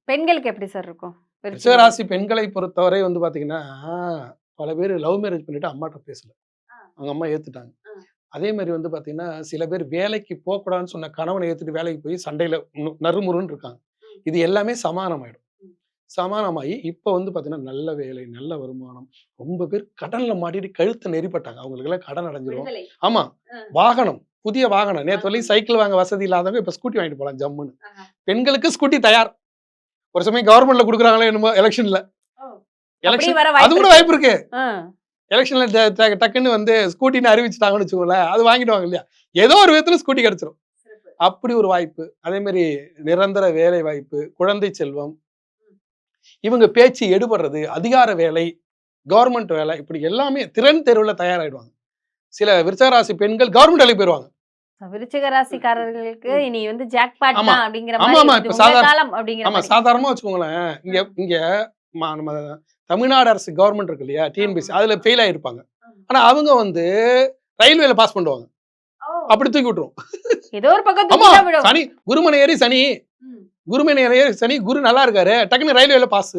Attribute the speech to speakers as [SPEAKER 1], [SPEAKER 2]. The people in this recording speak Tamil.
[SPEAKER 1] பெண்களுக்கு எப்படி சார் இருக்கும்? விருச்சிக ராசி.
[SPEAKER 2] ரிஷபராசி பெண்களை பொறுத்தவரை வந்து பாத்தீங்கன்னா, பல பேர் லவ் மேரேஜ் பண்ணிட்டு அம்மாட்ட பேசல.
[SPEAKER 1] ஆ.
[SPEAKER 2] அவங்க அம்மா ஏத்துட்டாங்க.
[SPEAKER 1] ஆ.
[SPEAKER 2] அதே மாரி வந்து பாத்தீங்கன்னா, சில பேர் வேலைக்கு போக்கூடாதுன்னு சொன்ன கணவன ஏத்துட்டு வேலைக்கு போய் சண்டையில நறுமுறுன்னு இருக்காங்க.
[SPEAKER 1] ம்.
[SPEAKER 2] இது எல்லாமே சமானமாயிடும்.
[SPEAKER 1] ம்.
[SPEAKER 2] சமானமாயி இப்ப வந்து பாத்தீங்கன்னா, நல்ல வேலை, நல்ல வருமானம். ரொம்ப பேர் கடன்ல மாட்டிட்டு கழுத்த நெறிப்பட்டாங்க. அவங்களுக்கெல்லாம் கடன் அடைஞ்சிரும்.
[SPEAKER 1] விடுதலை.
[SPEAKER 2] ஆமா.
[SPEAKER 1] ஆ.
[SPEAKER 2] வாகனம், புதிய வாகனம். நேத்து
[SPEAKER 1] ஆமா.
[SPEAKER 2] வரையும் சைக்கிள் வாங்க வசதி இல்லாதவங்க இப்ப ஸ்கூட்டி வாங்கிட்டு போலாம் ஜம்முன்னு.
[SPEAKER 1] ஆஹா.
[SPEAKER 2] பெண்களுக்கு ஸ்கூட்டி தயார். ஒரு சமயம் கவர்மெண்ட்ல குடுக்குறாங்களோ என்னமோ எலக்ஷன்ல.
[SPEAKER 1] ஓ! அப்படி
[SPEAKER 2] எலக்ஷன்
[SPEAKER 1] வர
[SPEAKER 2] அது கூட
[SPEAKER 1] வாய்ப்பு
[SPEAKER 2] வாய்ப்பு இருக்கு.
[SPEAKER 1] ஆ.
[SPEAKER 2] எலக்ஷன்ல டக்குன்னு வந்து ஸ்கூட்டின்னு அறிவிச்சுட்டாங்கன்னு வச்சுக்கோங்களேன். அது வாங்கிடுவாங்க இல்லையா? ஏதோ ஒரு விதத்துல ஸ்கூட்டி கிடைச்சிரும்.
[SPEAKER 1] சிறப்பு.
[SPEAKER 2] அப்படி ஒரு வாய்ப்பு. அதே மாரி நிரந்தர வேலை வாய்ப்பு, குழந்தை செல்வம். இவங்க பேச்சு எடுபடுறது, அதிகார வேலை, கவர்மெண்ட் வேலை இப்படி எல்லாமே திறன் தேர்வுல தயாராயிடுவாங்க. சில விருச்சிக ராசி பெண்கள் கவர்மெண்ட் வேலைக்கு போயிருவாங்க.
[SPEAKER 1] விருச்சிக ராசிக்காரர்களுக்கு இனி வந்து ஜாக்பாட்
[SPEAKER 2] ஆமா.
[SPEAKER 1] தான் அப்படிங்கிற
[SPEAKER 2] ஆமா,
[SPEAKER 1] மாதிரி
[SPEAKER 2] ஆமா.
[SPEAKER 1] இது
[SPEAKER 2] இப்ப
[SPEAKER 1] உங்க
[SPEAKER 2] சாதாரண
[SPEAKER 1] காலம் அப்படிங்கிற
[SPEAKER 2] ஆமா
[SPEAKER 1] மாதிரி.
[SPEAKER 2] சாதாரணமா வச்சுக்கோங்களேன். இங்க இங்க நம்ம தமிழ்நாடு அரசு கவர்மெண்ட் இருக்கு இல்லையா? டிஎன்பிஎஸ்சி அதுல ஃபெயில் ஆயிருப்பாங்க. ஆனா அவங்க வந்து ரயில்வேல பாஸ் பண்ணுவாங்க.
[SPEAKER 1] ஓ!
[SPEAKER 2] அப்படி தூக்கி விட்டுரும்.
[SPEAKER 1] ஏதோ ஒரு பக்கம்
[SPEAKER 2] ஆமா.
[SPEAKER 1] தூக்கி தான் விடும்.
[SPEAKER 2] சனி குருமனை ஏறி சனி
[SPEAKER 1] ம்.
[SPEAKER 2] குருமனை ஏறி சனி குரு நல்லா இருக்காரு. டக்குன்னு ரயில்வேல பாஸ்.